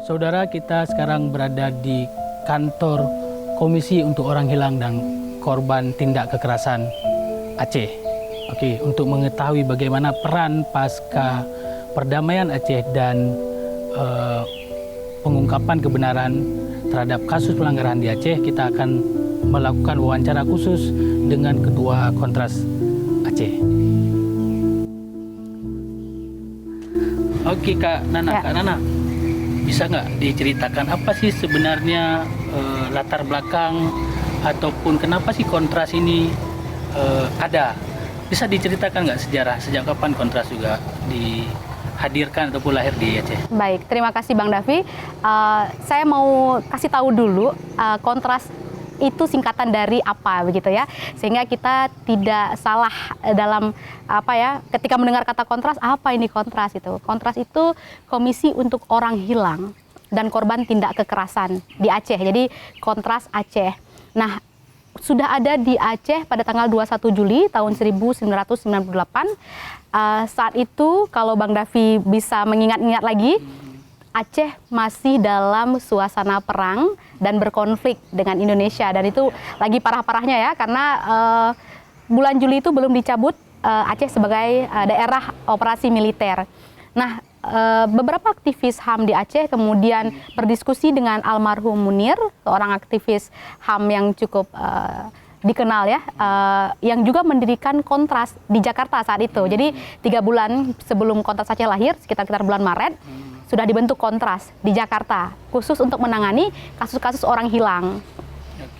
Saudara, kita sekarang berada di kantor Komisi untuk Orang Hilang dan Korban Tindak Kekerasan Aceh. Oke, untuk mengetahui bagaimana peran pasca perdamaian Aceh dan pengungkapan kebenaran terhadap kasus pelanggaran di Aceh, kita akan melakukan wawancara khusus dengan Ketua Kontras Aceh. Oke, Kak Nana, ya. Kak Nana, bisa nggak diceritakan apa sih sebenarnya latar belakang ataupun kenapa sih Kontras ini ada? Bisa diceritakan nggak sejarah sejak kapan Kontras juga dihadirkan ataupun lahir di Aceh? Baik, terima kasih Bang Davi. Saya mau kasih tahu dulu Kontras itu singkatan dari apa begitu ya, sehingga kita tidak salah dalam ketika mendengar kata Kontras, apa ini Kontras itu? Kontras itu Komisi untuk Orang Hilang dan Korban Tindak Kekerasan di Aceh. Jadi Kontras Aceh. Nah, sudah ada di Aceh pada tanggal 21 Juli tahun 1998. Saat itu kalau Bang Davi bisa mengingat-ingat lagi, Aceh masih dalam suasana perang dan berkonflik dengan Indonesia, dan itu lagi parah-parahnya ya, karena bulan Juli itu belum dicabut Aceh sebagai daerah operasi militer. Nah, beberapa aktivis HAM di Aceh kemudian berdiskusi dengan almarhum Munir, seorang aktivis HAM yang cukup dikenal ya, yang juga mendirikan Kontras di Jakarta saat itu. Jadi 3 bulan sebelum Kontras Aceh lahir, sekitar bulan Maret, sudah dibentuk Kontras di Jakarta khusus untuk menangani kasus-kasus orang hilang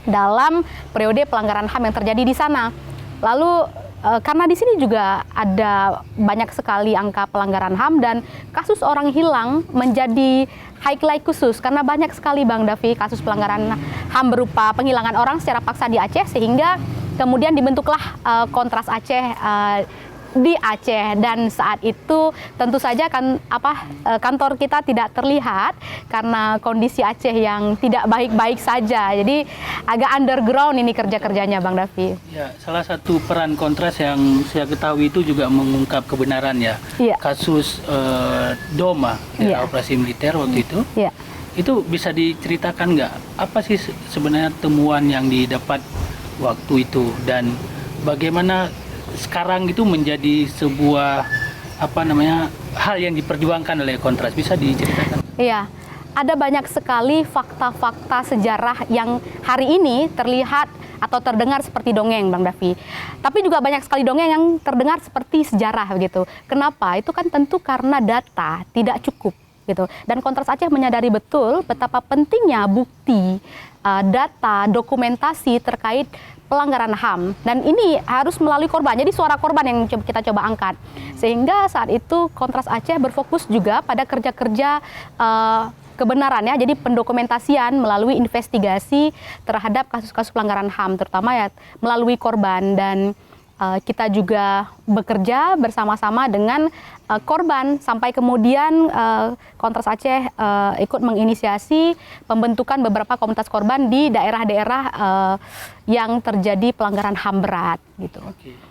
dalam periode pelanggaran HAM yang terjadi di sana. Lalu karena di sini juga ada banyak sekali angka pelanggaran HAM dan kasus orang hilang menjadi highlight khusus karena banyak sekali Bang Davi kasus pelanggaran HAM berupa penghilangan orang secara paksa di Aceh, sehingga kemudian dibentuklah Kontras Aceh di Aceh. Dan saat itu tentu saja kantor kita tidak terlihat karena kondisi Aceh yang tidak baik-baik saja. Jadi agak underground ini kerja-kerjanya Bang Davi. Ya, salah satu peran Kontras yang saya ketahui itu juga mengungkap kebenaran ya. Kasus Doma, operasi militer waktu itu. Itu bisa diceritakan nggak apa sih sebenarnya temuan yang didapat waktu itu dan bagaimana sekarang itu menjadi sebuah hal yang diperjuangkan oleh Kontras? Bisa diceritakan? Iya, ada banyak sekali fakta-fakta sejarah yang hari ini terlihat atau terdengar seperti dongeng Bang Davi. Tapi juga banyak sekali dongeng yang terdengar seperti sejarah begitu. Kenapa? Itu kan tentu karena data tidak cukup gitu. Dan Kontras Aceh menyadari betul betapa pentingnya bukti, data, dokumentasi terkait pelanggaran HAM, dan ini harus melalui korban. Jadi suara korban yang kita coba angkat, sehingga saat itu Kontras Aceh berfokus juga pada kerja-kerja kebenaran ya, jadi pendokumentasian melalui investigasi terhadap kasus-kasus pelanggaran HAM, terutama ya melalui korban. Dan kita juga bekerja bersama-sama dengan korban sampai kemudian Kontras Aceh ikut menginisiasi pembentukan beberapa komunitas korban di daerah-daerah yang terjadi pelanggaran HAM berat gitu.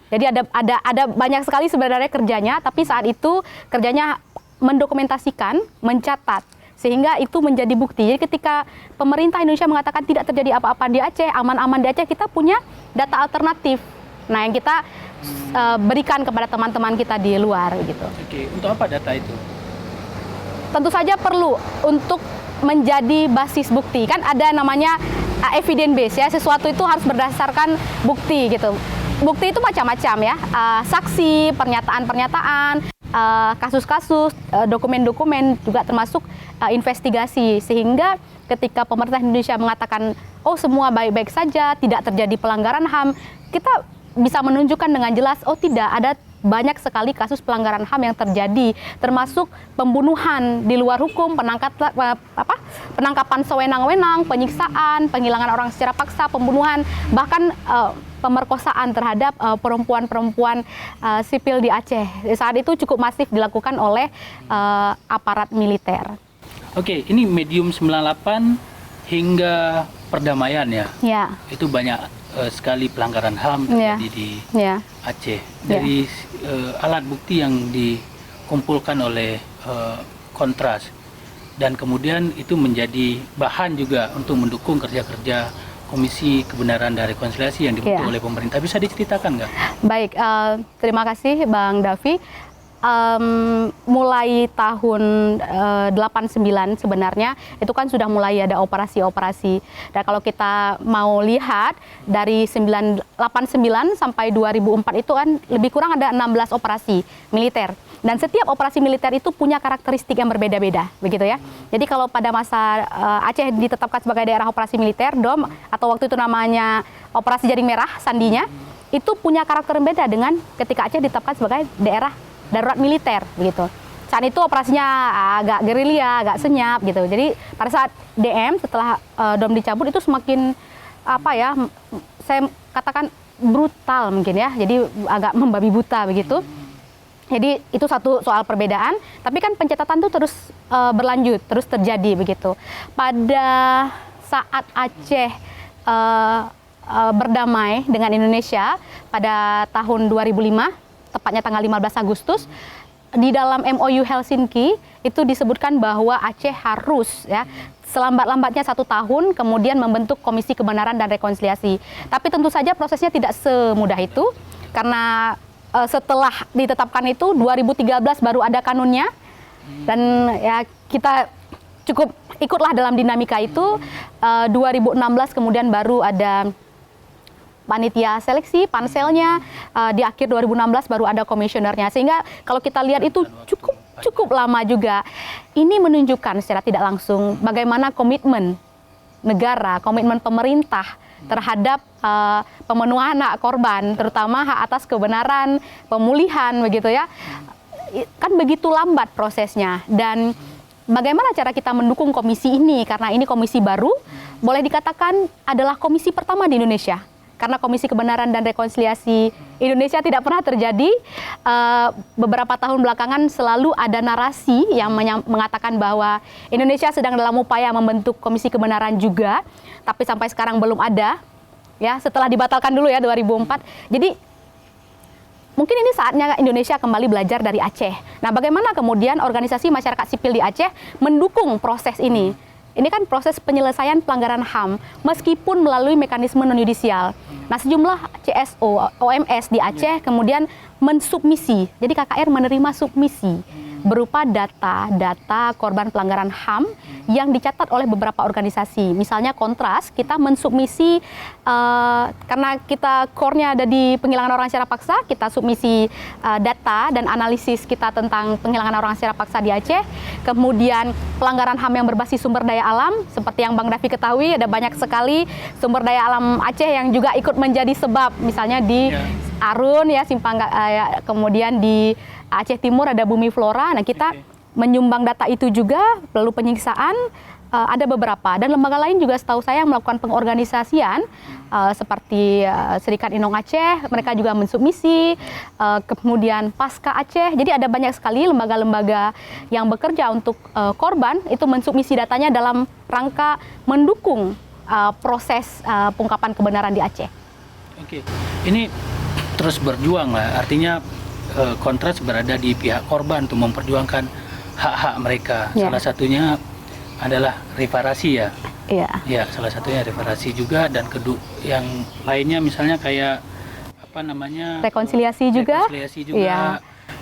Jadi ada banyak sekali sebenarnya kerjanya, tapi saat itu kerjanya mendokumentasikan, mencatat, sehingga itu menjadi bukti. Jadi ketika pemerintah Indonesia mengatakan tidak terjadi apa-apa di Aceh, aman-aman di Aceh, kita punya data alternatif. Nah, yang kita berikan kepada teman-teman kita di luar gitu. Oke, untuk apa data itu? Tentu saja perlu untuk menjadi basis bukti. Kan ada namanya evidence base ya, sesuatu itu harus berdasarkan bukti gitu. Bukti itu macam-macam ya, saksi, pernyataan-pernyataan, kasus-kasus, dokumen-dokumen, juga termasuk investigasi. Sehingga ketika pemerintah Indonesia mengatakan, oh semua baik-baik saja, tidak terjadi pelanggaran HAM, kita bisa menunjukkan dengan jelas, oh tidak, ada banyak sekali kasus pelanggaran HAM yang terjadi, termasuk pembunuhan di luar hukum, penangkapan sewenang-wenang, penyiksaan, penghilangan orang secara paksa, pembunuhan, bahkan pemerkosaan terhadap perempuan-perempuan sipil di Aceh. Saat itu cukup masif dilakukan oleh aparat militer. Oke, ini medium 98 hingga perdamaian ya? Ya. Itu banyak sekali pelanggaran HAM terjadi di Aceh. Dari alat bukti yang dikumpulkan oleh Kontras, dan kemudian itu menjadi bahan juga untuk mendukung kerja-kerja Komisi Kebenaran dan Rekonsiliasi yang dibentuk oleh pemerintah. Bisa diceritakan nggak? Baik, terima kasih Bang Davi. Mulai tahun 89 sebenarnya itu kan sudah mulai ada operasi-operasi. Dan kalau kita mau lihat dari 89 sampai 2004 itu kan lebih kurang ada 16 operasi militer. Dan setiap operasi militer itu punya karakteristik yang berbeda-beda, begitu ya. Jadi kalau pada masa Aceh ditetapkan sebagai daerah operasi militer, DOM, atau waktu itu namanya Operasi Jaring Merah, sandinya, itu punya karakter yang beda dengan ketika Aceh ditetapkan sebagai daerah darurat militer, begitu. Saat itu operasinya agak gerilya, agak senyap, gitu. Jadi pada saat DM setelah DOM dicabut itu semakin saya katakan brutal mungkin ya. Jadi agak membabi buta begitu. Jadi itu satu soal perbedaan, tapi kan pencatatan itu terus berlanjut, terus terjadi begitu. Pada saat Aceh berdamai dengan Indonesia pada tahun 2005, tepatnya tanggal 15 Agustus, di dalam MOU Helsinki itu disebutkan bahwa Aceh harus ya selambat-lambatnya 1 tahun kemudian membentuk Komisi Kebenaran dan Rekonsiliasi. Tapi tentu saja prosesnya tidak semudah itu, karena setelah ditetapkan itu 2013 baru ada kanunnya, dan ya kita cukup ikutlah dalam dinamika itu. 2016 kemudian baru ada panitia seleksi, panselnya, di akhir 2016 baru ada komisionernya, sehingga kalau kita lihat itu cukup lama juga. Ini menunjukkan secara tidak langsung bagaimana komitmen negara, komitmen pemerintah terhadap pemenuhan hak korban, terutama hak atas kebenaran, pemulihan, begitu ya. Kan begitu lambat prosesnya. Dan bagaimana cara kita mendukung komisi ini, karena ini komisi baru, boleh dikatakan adalah komisi pertama di Indonesia. Karena Komisi Kebenaran dan Rekonsiliasi Indonesia tidak pernah terjadi. Beberapa tahun belakangan selalu ada narasi yang mengatakan bahwa Indonesia sedang dalam upaya membentuk Komisi Kebenaran juga, tapi sampai sekarang belum ada. Ya, setelah dibatalkan dulu ya 2004. Jadi mungkin ini saatnya Indonesia kembali belajar dari Aceh. Nah, bagaimana kemudian organisasi masyarakat sipil di Aceh mendukung proses ini? Ini kan proses penyelesaian pelanggaran HAM, meskipun melalui mekanisme non-yudisial. Nah, sejumlah CSO, OMS di Aceh kemudian mensubmisi, jadi KKR menerima submisi berupa data korban pelanggaran HAM yang dicatat oleh beberapa organisasi. Misalnya Kontras, kita mensubmisi, karena kita core-nya ada di penghilangan orang secara paksa, kita submisi data dan analisis kita tentang penghilangan orang secara paksa di Aceh. Kemudian pelanggaran HAM yang berbasis sumber daya alam, seperti yang Bang Davi ketahui, ada banyak sekali sumber daya alam Aceh yang juga ikut menjadi sebab, misalnya di Arun ya, Simpang, kemudian di Aceh Timur ada Bumi Flora. Nah, kita menyumbang data itu juga, lalu penyiksaan, ada beberapa. Dan lembaga lain juga setahu saya melakukan pengorganisasian, seperti Serikat Inong Aceh, mereka juga mensubmisi, kemudian Pasca Aceh. Jadi ada banyak sekali lembaga-lembaga yang bekerja untuk korban, itu mensubmisi datanya dalam rangka mendukung proses pengungkapan kebenaran di Aceh. Oke, ini terus berjuang lah, artinya Kontras berada di pihak korban untuk memperjuangkan hak-hak mereka. Salah satunya adalah reparasi ya. Ya, salah satunya reparasi juga, dan yang lainnya misalnya kayak rekonsiliasi juga.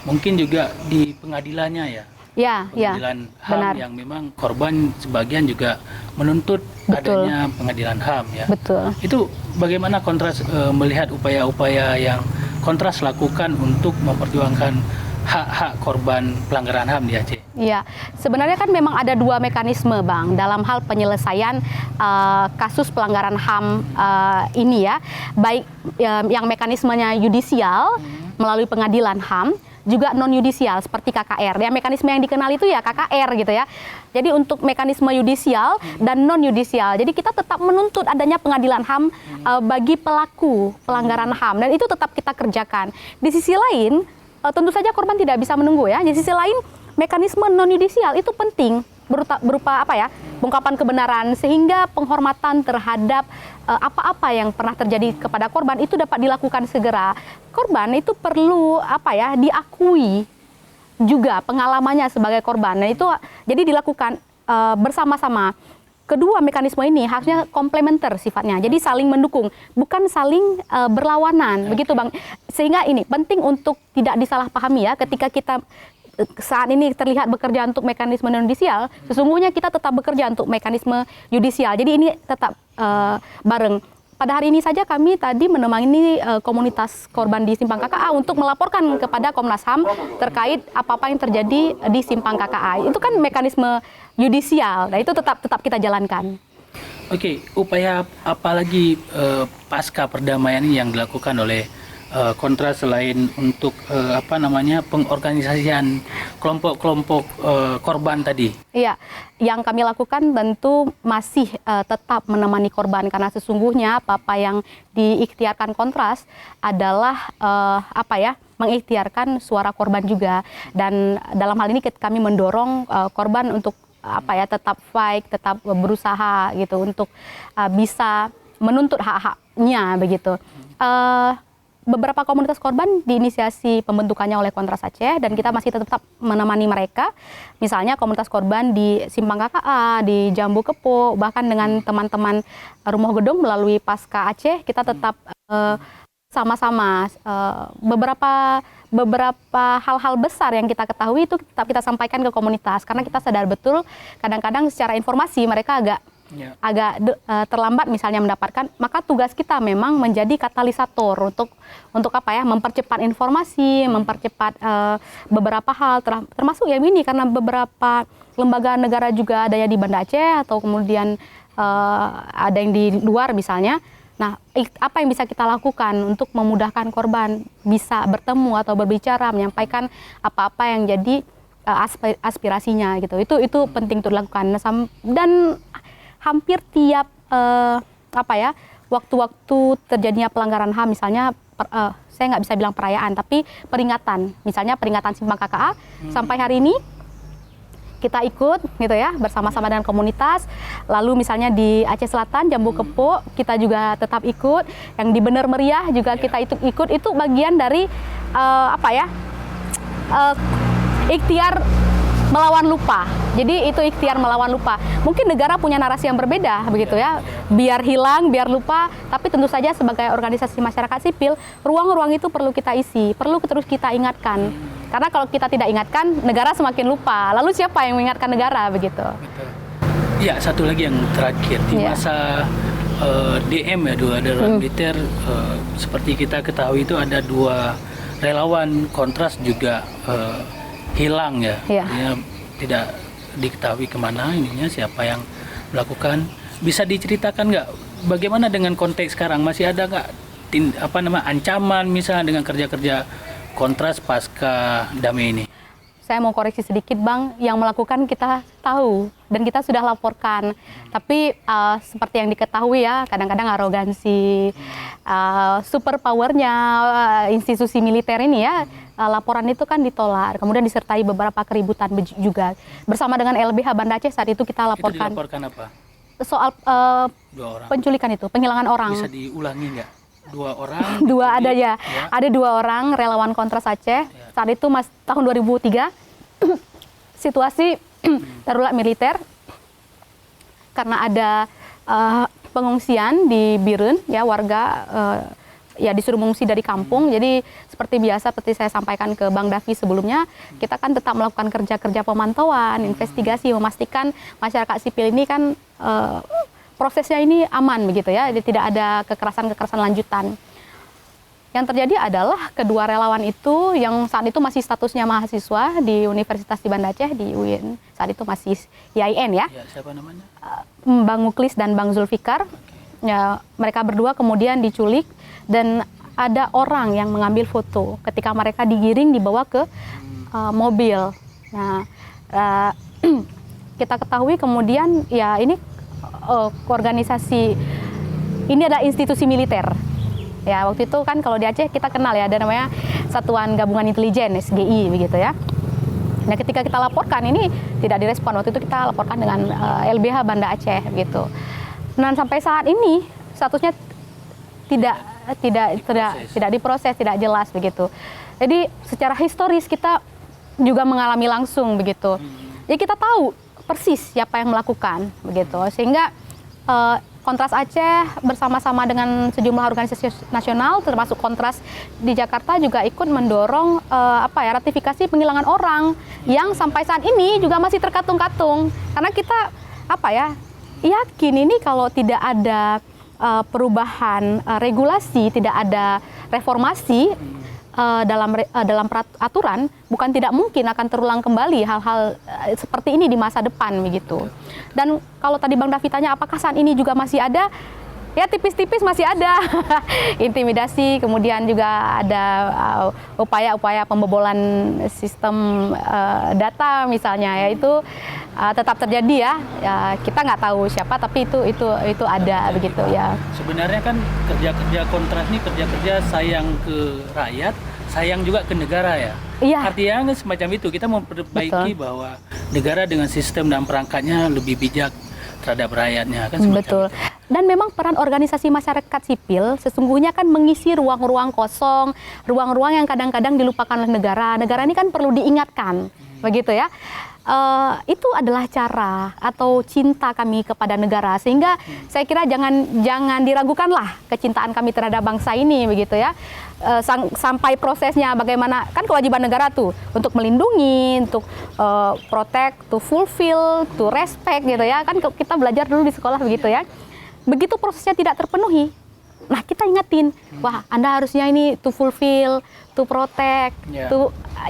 Mungkin juga di pengadilannya ya. Pengadilan HAM benar. Yang memang korban sebagian juga menuntut adanya pengadilan HAM ya. Betul. Itu bagaimana Kontras melihat upaya-upaya yang Kontras lakukan untuk memperjuangkan hak-hak korban pelanggaran HAM di Aceh? Iya, sebenarnya kan memang ada 2 mekanisme, Bang, dalam hal penyelesaian kasus pelanggaran HAM ini ya. Baik yang mekanismenya yudisial melalui pengadilan HAM, juga non-yudisial seperti KKR. Ya, mekanisme yang dikenal itu ya KKR gitu ya. Jadi untuk mekanisme yudisial dan non-yudisial, jadi kita tetap menuntut adanya pengadilan HAM bagi pelaku pelanggaran HAM, dan itu tetap kita kerjakan. Di sisi lain, tentu saja korban tidak bisa menunggu ya. Di sisi lain, mekanisme non-yudisial itu penting berupa pengungkapan kebenaran, sehingga penghormatan terhadap apa-apa yang pernah terjadi kepada korban itu dapat dilakukan segera. Korban itu perlu diakui juga pengalamannya sebagai korban. Nah, itu jadi dilakukan bersama-sama. Kedua mekanisme ini harusnya komplementer sifatnya, jadi saling mendukung, bukan saling berlawanan, begitu Bang. Sehingga ini penting untuk tidak disalahpahami ya, ketika kita saat ini terlihat bekerja untuk mekanisme non-yudisial, sesungguhnya kita tetap bekerja untuk mekanisme yudisial. Jadi ini tetap bareng. Pada hari ini saja kami tadi menemani komunitas korban di Simpang KKA untuk melaporkan kepada Komnas HAM terkait apa-apa yang terjadi di Simpang KKA. Itu kan mekanisme yudisial, nah itu tetap kita jalankan. Oke, upaya apa lagi pasca perdamaian ini yang dilakukan oleh Kontras selain untuk pengorganisasian kelompok-kelompok korban tadi? Iya, yang kami lakukan tentu masih tetap menemani korban, karena sesungguhnya apa yang diikhtiarkan Kontras adalah mengikhtiarkan suara korban juga, dan dalam hal ini kami mendorong korban untuk tetap fight, tetap berusaha gitu untuk bisa menuntut hak-haknya begitu. Beberapa komunitas korban diinisiasi pembentukannya oleh Kontras Aceh, dan kita masih tetap menemani mereka. Misalnya komunitas korban di Simpang KKA, di Jambu Kepo, bahkan dengan teman-teman Rumah Gedung melalui Pasca Aceh, kita tetap sama-sama beberapa hal-hal besar yang kita ketahui itu tetap kita sampaikan ke komunitas, karena kita sadar betul kadang-kadang secara informasi mereka agak terlambat misalnya mendapatkan, maka tugas kita memang menjadi katalisator untuk mempercepat informasi, mempercepat beberapa hal, termasuk yang ini, karena beberapa lembaga negara juga ada yang di Banda Aceh atau kemudian ada yang di luar misalnya. Nah, apa yang bisa kita lakukan untuk memudahkan korban bisa bertemu atau berbicara, menyampaikan apa-apa yang jadi aspirasinya gitu. Itu penting untuk dilakukan. Dan hampir tiap waktu-waktu terjadinya pelanggaran HAM, misalnya saya nggak bisa bilang perayaan, tapi peringatan, misalnya peringatan Simpang KKA sampai hari ini kita ikut gitu ya bersama-sama dengan komunitas. Lalu misalnya di Aceh Selatan, Jambu Kepo, kita juga tetap ikut. Yang di Bener Meriah juga kita ikut. Itu bagian dari ikhtiar melawan lupa. Jadi itu ikhtiar melawan lupa. Mungkin negara punya narasi yang berbeda begitu ya. Biar hilang, biar lupa, tapi tentu saja sebagai organisasi masyarakat sipil, ruang-ruang itu perlu kita isi, perlu terus kita ingatkan. Karena kalau kita tidak ingatkan, negara semakin lupa. Lalu siapa yang mengingatkan negara begitu? Ya, satu lagi yang terakhir di masa DM ya, dua darurat militer, seperti kita ketahui itu ada dua relawan Kontras juga hilang ya. Dia tidak diketahui kemana ininya, siapa yang melakukan. Bisa diceritakan nggak bagaimana dengan konteks sekarang? Masih ada nggak ancaman misalnya dengan kerja-kerja Kontras pasca damai ini? Saya mau koreksi sedikit Bang, yang melakukan kita tahu dan kita sudah laporkan. Tapi seperti yang diketahui ya, kadang-kadang arogansi, super powernya institusi militer ini ya, laporan itu kan ditolak. Kemudian disertai beberapa keributan juga. Bersama dengan LBH Banda Aceh saat itu kita laporkan. Itu dilaporkan apa? Soal penculikan itu, penghilangan orang. Bisa diulangi nggak? Dua orang? Ada ya. Ada dua orang relawan Kontras Aceh. Saat itu tahun 2003 situasi darurat militer karena ada pengungsian di Birun ya, warga disuruh mengungsi dari kampung. Jadi seperti biasa, seperti saya sampaikan ke Bang Davi sebelumnya, kita kan tetap melakukan kerja-kerja pemantauan, investigasi, memastikan masyarakat sipil ini kan prosesnya ini aman begitu ya, tidak ada kekerasan-kekerasan lanjutan. Yang terjadi adalah kedua relawan itu yang saat itu masih statusnya mahasiswa di Universitas di Banda Aceh, di UIN, saat itu masih IAIN ya. Siapa namanya? Bang Muklis dan Bang Zulfikar. Ya, mereka berdua kemudian diculik dan ada orang yang mengambil foto ketika mereka digiring dibawa ke mobil. Nah, kita ketahui kemudian ya ini organisasi ini adalah institusi militer. Ya, waktu itu kan kalau di Aceh kita kenal ya, ada namanya Satuan Gabungan Intelijen SGI begitu ya. Nah, ketika kita laporkan ini tidak direspon. Waktu itu kita laporkan dengan LBH Banda Aceh gitu. Nah, sampai saat ini statusnya tidak diproses, tidak jelas begitu. Jadi secara historis kita juga mengalami langsung begitu. Jadi kita tahu persis siapa yang melakukan begitu, sehingga Kontras Aceh bersama-sama dengan sejumlah organisasi nasional termasuk Kontras di Jakarta juga ikut mendorong ratifikasi penghilangan orang yang sampai saat ini juga masih terkatung-katung, karena kita yakin ini kalau tidak ada perubahan regulasi, tidak ada reformasi dalam aturan, bukan tidak mungkin akan terulang kembali hal-hal seperti ini di masa depan begitu. Dan kalau tadi Bang Davi tanya apakah saat ini juga masih ada, ya tipis-tipis masih ada intimidasi, kemudian juga ada upaya-upaya pembobolan sistem data misalnya, ya itu tetap terjadi ya, kita nggak tahu siapa, tapi itu ada begitu ya. Sebenarnya kan kerja-kerja Kontras ini kerja-kerja sayang ke rakyat, sayang juga ke negara ya. Iya. Artinya semacam itu, kita memperbaiki bahwa negara dengan sistem dan perangkatnya lebih bijak terhadap rakyatnya kan. Betul. Itu. Dan memang peran organisasi masyarakat sipil sesungguhnya kan mengisi ruang-ruang kosong, ruang-ruang yang kadang-kadang dilupakan oleh negara. Negara ini kan perlu diingatkan, begitu ya. Itu adalah cara atau cinta kami kepada negara, sehingga saya kira jangan diragukanlah kecintaan kami terhadap bangsa ini begitu ya. Sampai prosesnya bagaimana, kan kewajiban negara tuh untuk melindungi, untuk protect, to fulfill, to respect gitu ya, kan kita belajar dulu di sekolah begitu ya. Begitu prosesnya tidak terpenuhi, nah kita ingetin, wah Anda harusnya ini to fulfill, to protect,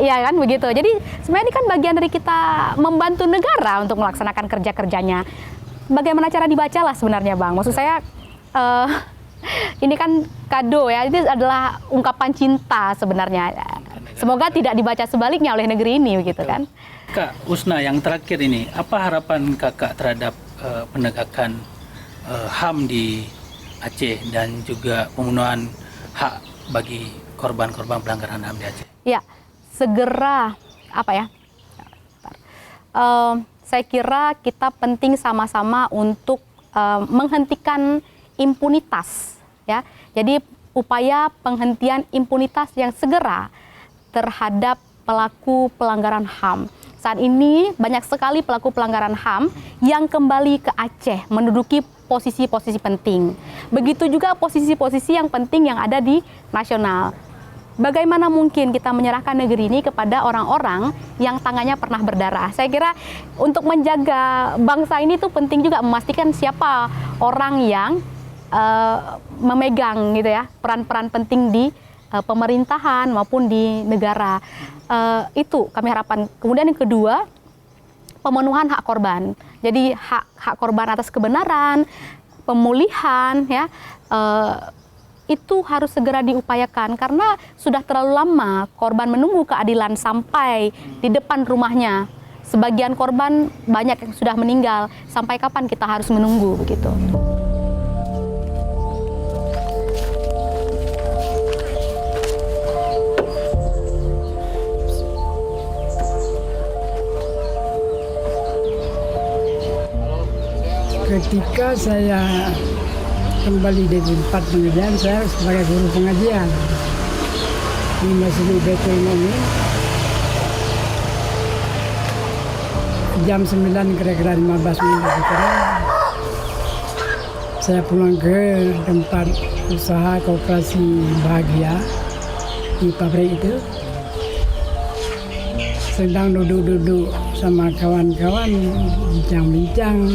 ya kan begitu. Jadi sebenarnya ini kan bagian dari kita membantu negara untuk melaksanakan kerja-kerjanya. Bagaimana cara dibaca lah sebenarnya Bang, maksud saya ini kan kado ya, ini adalah ungkapan cinta sebenarnya. Semoga tidak dibaca sebaliknya oleh negeri ini begitu kan. Kak Usna, yang terakhir ini, apa harapan kakak terhadap penegakan HAM di Aceh dan juga pemenuhan hak bagi korban-korban pelanggaran HAM di Aceh? Ya, segera saya kira kita penting sama-sama untuk menghentikan impunitas ya. Jadi upaya penghentian impunitas yang segera terhadap pelaku pelanggaran HAM. Saat ini banyak sekali pelaku pelanggaran HAM yang kembali ke Aceh menduduki posisi-posisi penting. Begitu juga posisi-posisi yang penting yang ada di nasional. Bagaimana mungkin kita menyerahkan negeri ini kepada orang-orang yang tangannya pernah berdarah? Saya kira untuk menjaga bangsa ini tuh penting juga memastikan siapa orang yang memegang gitu ya peran-peran penting di pemerintahan maupun di negara. Itu kami harapkan. Kemudian yang kedua, pemenuhan hak korban. Jadi hak korban atas kebenaran, pemulihan ya, itu harus segera diupayakan karena sudah terlalu lama korban menunggu keadilan sampai di depan rumahnya. Sebagian korban banyak yang sudah meninggal. Sampai kapan kita harus menunggu begitu? Ketika saya kembali di tempat pengajian, saya sebagai guru pengajian di Masjid Baitul Mu'min. Jam 9 kira-kira 15 menit saya pulang ke tempat usaha koperasi Bahagia di pabrik itu. Sedang duduk-duduk sama kawan-kawan bincang-bincang.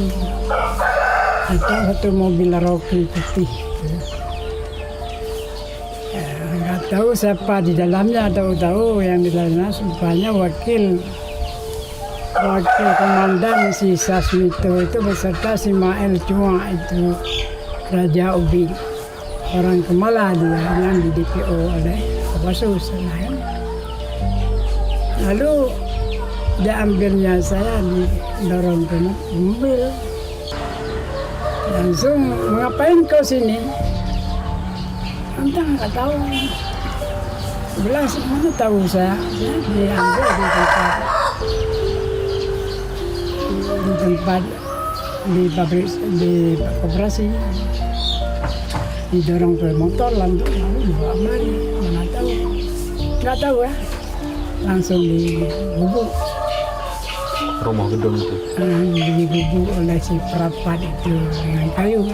Ada satu mobil Rocky putih. Nggak tahu siapa di dalamnya, tahu yang di dalamnya rupanya wakil komandan si Sasmito itu beserta si Mael Cuma itu Raja Ubi, orang Kemala dia yang di DPO oleh Kopassus. Lalu dia ambilnya saya didorong ke mobil. Langsung, ngapain kau sini? Entah, nggak tahu. Bilang, mana tahu saya? Diambil di tempat di pabrik, di koperasi. Didorong ke motor, lalu dibawa kemari. Mana tahu? Nggak tahu ya. Langsung dibubuk. rumah gedung itu? Digubuk oleh si perapat itu dengan kayu.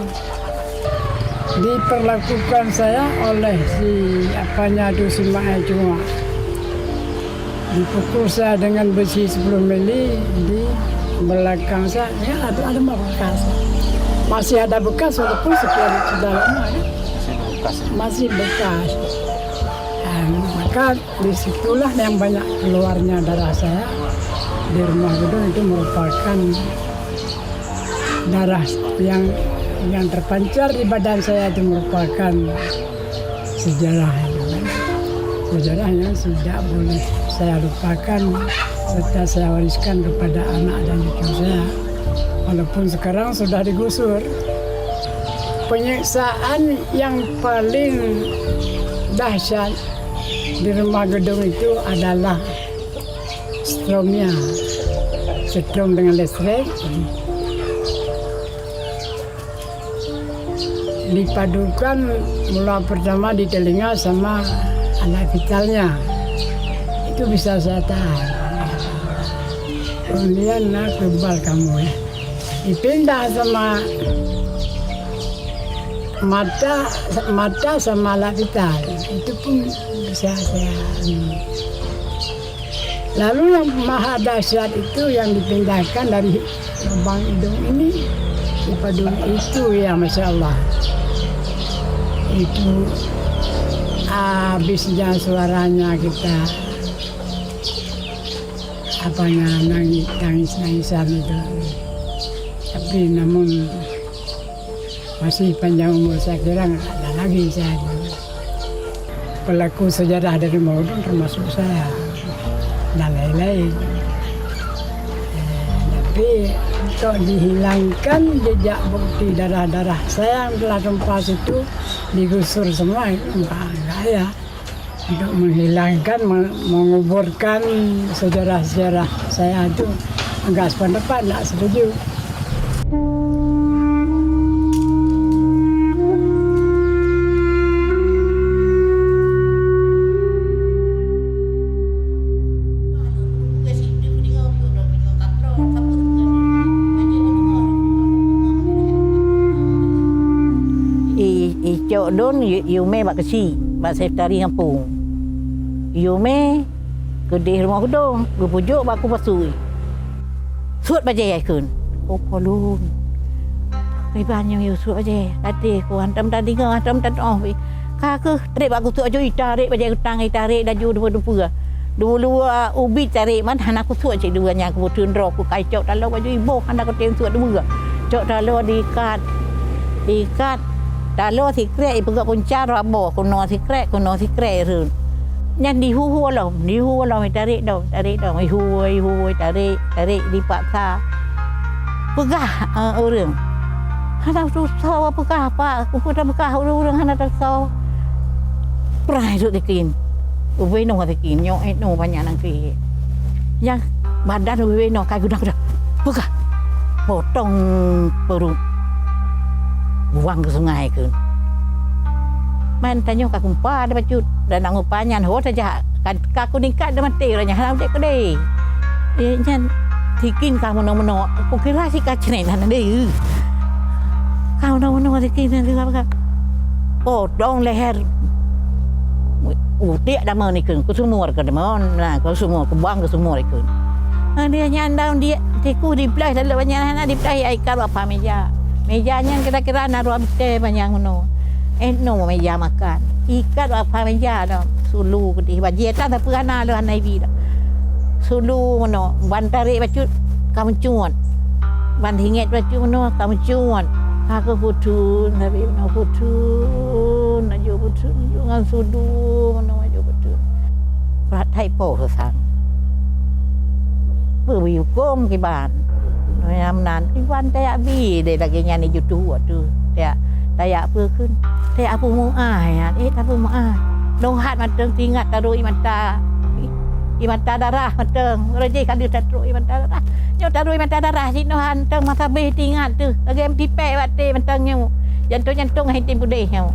Diperlakukan saya oleh si apanya itu si Mak Cuma. Dipukul saya dengan besi 10 mili di belakang saya. Ya, ada bekas. Masih ada bekas walaupun sekian sudah lama ya. Masih bekas. Maka disitulah yang banyak keluarnya darah saya. Di rumah gedung itu merupakan darah yang terpancar di badan saya, itu merupakan sejarah yang tidak boleh saya lupakan serta saya wariskan kepada anak dan cucu saya. Walaupun sekarang sudah digusur. Penyiksaan yang paling dahsyat di rumah gedung itu adalah stromnya, strom dengan listrik. Dipadukan mula pertama di telinga sama alat vitalnya, itu bisa saya tahan. Kemudian kebal kamu ya, dipindah sama mata sama alat vital, itu pun bisa saya. Lalu yang maha dahsyat itu yang dipindahkan dari lubang hidung ini dipadu itu ya Masya Allah. Itu habisnya suaranya kita nangisan itu. Tapi namun masih panjang umur, saya kira nggak ada lagi saya. Pelaku sejarah dari Maudun termasuk saya dan lain-lain. Tapi untuk dihilangkan jejak bukti darah-darah saya yang telah kempas itu digusur semua, enggak ya. Untuk menghilangkan, menguburkan sejarah-sejarah saya itu enggak sependapat, enggak setuju. Cok don yume bak kecil, bak sektari kampung. Yume gede rumah gedung, berpujuk bak aku pasui. Suat bajai kun. Oh kolun. Ribanya yu suat bajai. Tadi ku hantam tadi ngah hantam tan oh. Ka ke tarik bak aku tu ajo tarik bajai utang tarik daju dua-dua. Dua ubi tarik man han aku suat cik dua nya aku tun ro ku kai cok dalau baju ibu han aku tem suat dua. Cok dalau diikat. Dalau si krek pegak kuncar rabo kuno si krek run. Nyan di hu lo mai tarik dong mai hu tarik di paksa. Pegah orang. Hana susah pegah apa? Aku pun pegah orang hana susah. Prai tu dikin. Uwe no dikin nyo no banyak nang ki. Yang badan uwe no kai gudak. Pegah. Potong perut. Buang ke sungai ke. Man tanya kak kumpa ada bacut dan nang upanyan ho saja kan kaku ningkat dah mati ranya halau dek kedai. Nyan tikin kamu no aku kira si kacene nan deh. Kau no tikin nan apa kak. Potong leher. Utik dah mau ni kun ku semua ke demon nah ku semua ku buang ke semua ikun. Dia nyan daun dia tiku di play dalam banyak hana di play ai kar apa meja. Mejanya kira-kira naruh abte banyak no. No meja makan. Ikat apa meja no. Sulu di bajeta tapi ana lo anai vida. Sulu no bantari bacut kamu cuan. Ban hinget bacut no kamu cuan. Aku putun tapi no putun aju putun dengan sulu no aju putun. Prat thai po sang. Beri hukum ke ban. Nàn cái quan tay bi để là cái nhà này YouTube tu tay apa kun tay apa mau apa mau dong hat mateng tingat taruh imanta darah mateng reje kan dia taruh imanta darah nyo taruh imanta darah si no han teng masa be tingat tu lagi pipe batte mateng nyo jantung hai tim budeh nyo